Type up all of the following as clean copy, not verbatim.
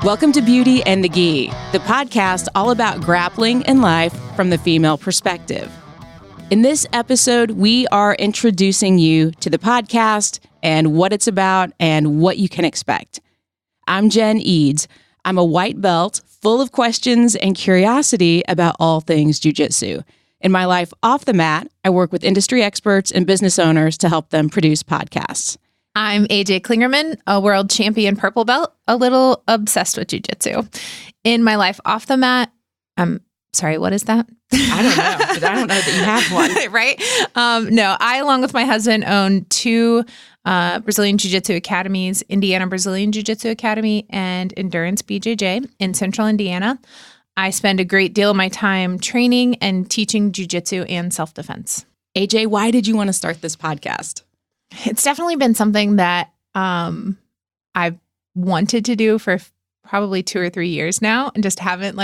Welcome to Beauty and the Gi, the podcast all about grappling in life from the female perspective. In this episode, we are introducing you to the podcast and what it's about and what you can expect. I'm Jen Edds. I'm a white belt full of questions and curiosity about all things jiu-jitsu. In my life off the mat, I work with industry experts and business owners to help them produce podcasts. I'm Clingerman, a world champion purple belt, a little obsessed with jiu-jitsu. In my life off the mat, sorry, what is that? I don't know, because I don't know that you have one. Right? No, I, along with my husband, own two Brazilian Jiu-Jitsu academies, Indiana Brazilian Jiu-Jitsu Academy and Endurance BJJ in Central Indiana. I spend a great deal of my time training and teaching jiu-jitsu and self-defense. AJ, why did you want to start this podcast? It's definitely been something that I've wanted to do for probably 2 or 3 years now and just haven't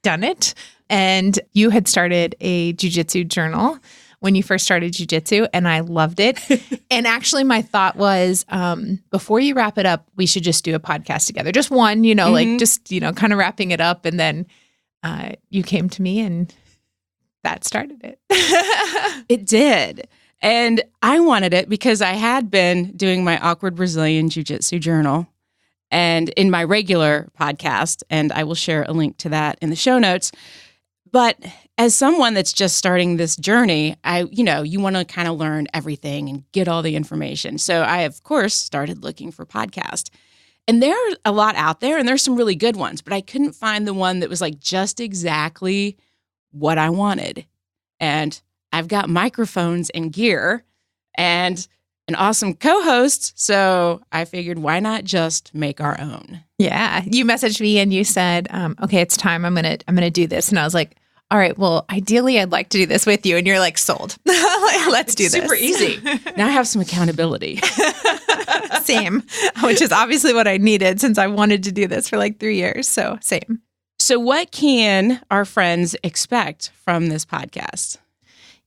done it. And you had started a jiu-jitsu journal when you first started jiu-jitsu, and I loved it. And actually my thought was, before you wrap it up, we should just do a podcast together. Just one, kind of wrapping it up. And then you came to me and that started it. It did. And I wanted it because I had been doing my awkward Brazilian Jiu-Jitsu journal and in my regular podcast, and I will share a link to that in the show notes. But as someone that's just starting this journey, you want to kind of learn everything and get all the information. So I, of course, started looking for podcasts. And there are a lot out there, and there's some really good ones, but I couldn't find the one that was just exactly what I wanted. And I've got microphones and gear and an awesome co-host, so I figured why not just make our own? Yeah, you messaged me and you said, "Okay, it's time. I'm gonna do this." And I was like, "All right, well, ideally, I'd like to do this with you." And you're like, "Sold. Let's do this." Super easy. Now I have some accountability. Same, which is obviously what I needed since I wanted to do this for 3 years. So same. So what can our friends expect from this podcast?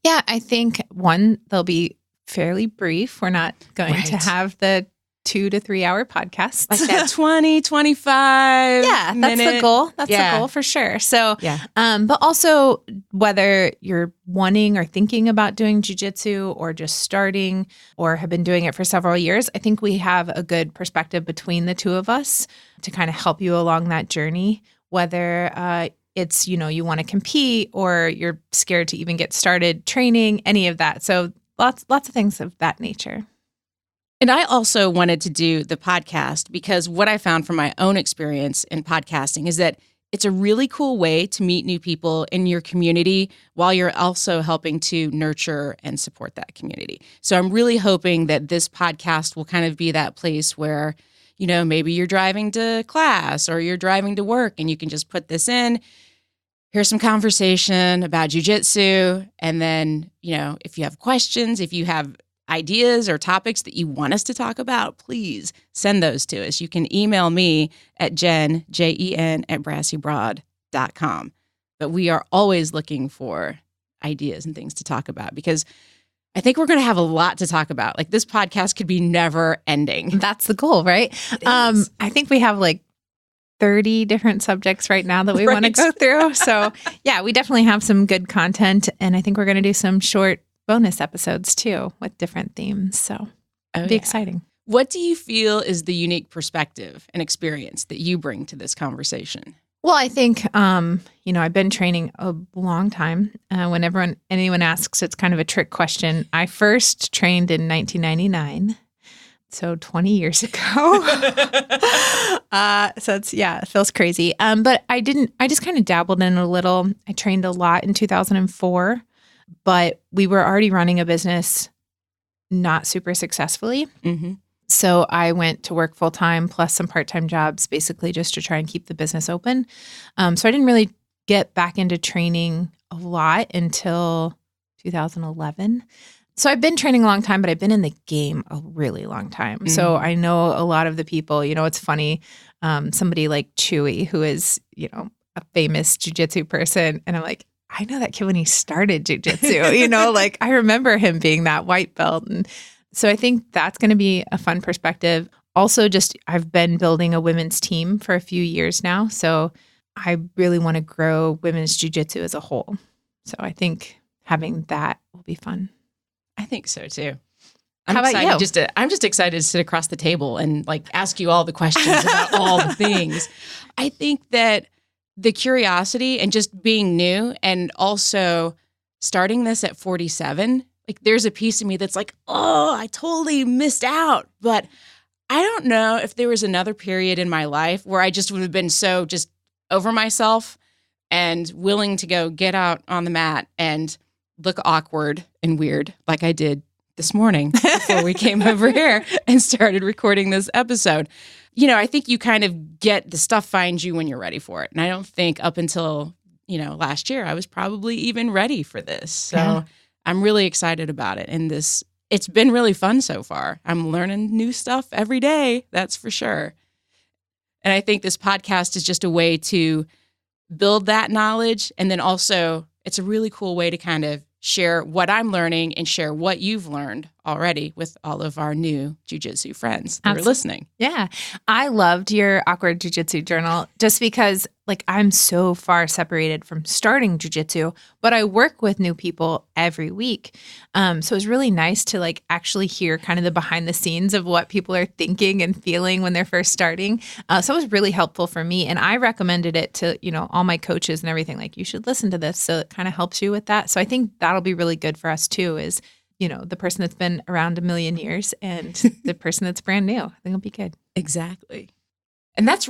Yeah, I think one, they'll be fairly brief. We're not going to have the 2 to 3 hour podcasts. Like that 20, 25 Yeah, that's the goal. That's the goal for sure. So, but also whether you're wanting or thinking about doing jiu-jitsu or just starting or have been doing it for several years, I think we have a good perspective between the two of us to kind of help you along that journey, whether it's, you want to compete or you're scared to even get started training, any of that. So lots of things of that nature. And I also wanted to do the podcast because what I found from my own experience in podcasting is that it's a really cool way to meet new people in your community while you're also helping to nurture and support that community. So I'm really hoping that this podcast will kind of be that place where, maybe you're driving to class or you're driving to work and you can just put this in. Here's some conversation about jiu-jitsu. And then, if you have questions, if you have ideas or topics that you want us to talk about, please send those to us. You can email me at Jen, Jen, at brassybrod.com. But we are always looking for ideas and things to talk about because I think we're going to have a lot to talk about. This podcast could be never ending. That's the goal, right? I think we have 30 different subjects right now that we want to go through. So yeah, we definitely have some good content. And I think we're going to do some short bonus episodes too with different themes. So it'll be exciting. What do you feel is the unique perspective and experience that you bring to this conversation? Well, I think, I've been training a long time. When anyone asks, it's kind of a trick question. I first trained in 1999. So 20 years ago. So it feels crazy. But I just kind of dabbled in a little. I trained a lot in 2004, but we were already running a business not super successfully. Mm-hmm. So I went to work full time plus some part-time jobs, basically just to try and keep the business open. So I didn't really get back into training a lot until 2011. So I've been training a long time, but I've been in the game a really long time. Mm-hmm. So I know a lot of the people. It's funny. Somebody like Chewy, who is, a famous jiu-jitsu person. And I'm like, I know that kid when he started jiu-jitsu, I remember him being that white belt. And so I think that's going to be a fun perspective. also just I've been building a women's team for a few years now. So I really want to grow women's jiu-jitsu as a whole. So I think having that will be fun. I think so too. How about you? I'm just excited to sit across the table and like ask you all the questions about all the things. I think that the curiosity and just being new and also starting this at 47, like there's a piece of me that's like, oh, I totally missed out. But I don't know if there was another period in my life where I just would have been so just over myself and willing to go get out on the mat and look awkward and weird like I did this morning before we came over here and started recording this episode. You know, I think you kind of get the stuff finds you when you're ready for it. And I don't think up until, last year, I was probably even ready for this. So I'm really excited about it. And it's been really fun so far. I'm learning new stuff every day. That's for sure. And I think this podcast is just a way to build that knowledge. And then also it's a really cool way to kind of share what I'm learning and share what you've learned already with all of our new jiu-jitsu friends that are listening. Yeah. I loved your awkward jiu-jitsu journal just because I'm so far separated from starting jiu-jitsu, but I work with new people every week. So it's really nice to actually hear kind of the behind the scenes of what people are thinking and feeling when they're first starting. So it was really helpful for me. And I recommended it to, all my coaches and everything, you should listen to this. So it kind of helps you with that. So I think that'll be really good for us too, is the person that's been around a million years and the person that's brand new. I think it'll be good. Exactly. And that's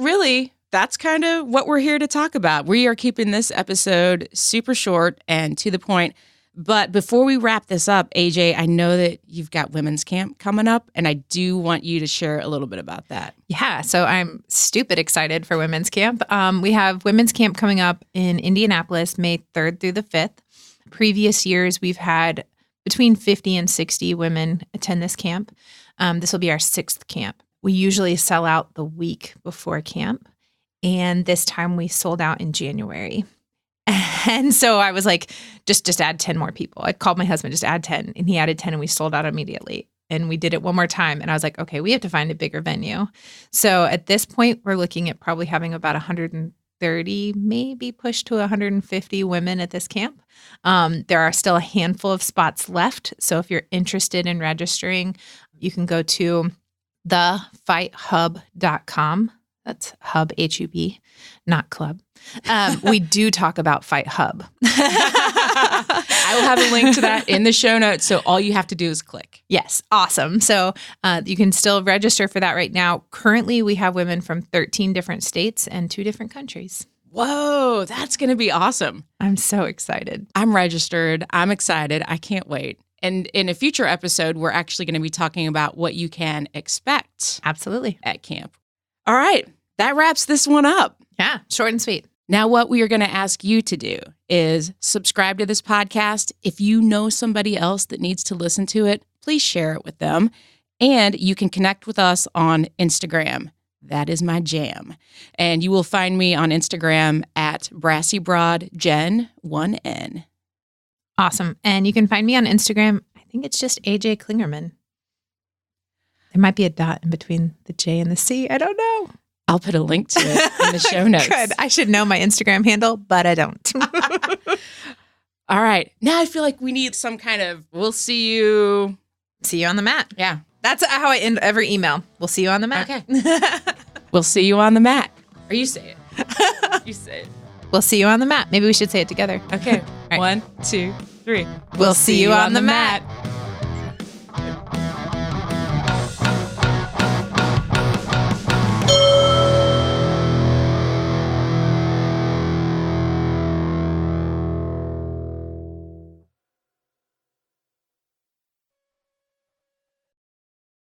kind of what we're here to talk about. We are keeping this episode super short and to the point. But before we wrap this up, AJ, I know that you've got women's camp coming up, and I do want you to share a little bit about that. Yeah, so I'm stupid excited for women's camp. We have women's camp coming up in Indianapolis, May 3rd through the 5th. Previous years, we've had between 50 and 60 women attend this camp. This will be our 6th camp. We usually sell out the week before camp. And this time we sold out in January. And so I was like, just add 10 more people. I called my husband, just add 10. And he added 10 and we sold out immediately. And we did it one more time. And I was like, okay, we have to find a bigger venue. So at this point, we're looking at probably having about 130, maybe push to 150 women at this camp. There are still a handful of spots left. So if you're interested in registering, you can go to thefighthub.com. That's hub, H-U-B, not club. We do talk about Fight Hub. I will have a link to that in the show notes. So all you have to do is click. Yes. Awesome. So you can still register for that right now. Currently, we have women from 13 different states and 2 different countries. Whoa, that's going to be awesome. I'm so excited. I'm registered. I'm excited. I can't wait. And in a future episode, we're actually going to be talking about what you can expect. Absolutely. At camp. All right. That wraps this one up. Yeah, short and sweet. Now, what we are going to ask you to do is subscribe to this podcast. If you know somebody else that needs to listen to it, please share it with them. And you can connect with us on Instagram. That is my jam. And you will find me on Instagram at BrassyBroadJen, 1N. Awesome. And you can find me on Instagram. I think it's just AJ Clingerman. There might be a dot in between the J and the C. I don't know. I'll put a link to it in the show notes. Good. I should know my Instagram handle, but I don't. All right. Now I feel like we need some kind of, we'll see you. See you on the mat. Yeah. That's how I end every email. We'll see you on the mat. Okay. We'll see you on the mat. Or you say it. You say it. We'll see you on the mat. Maybe we should say it together. Okay. Right. 1, 2, 3. We'll see you on the mat.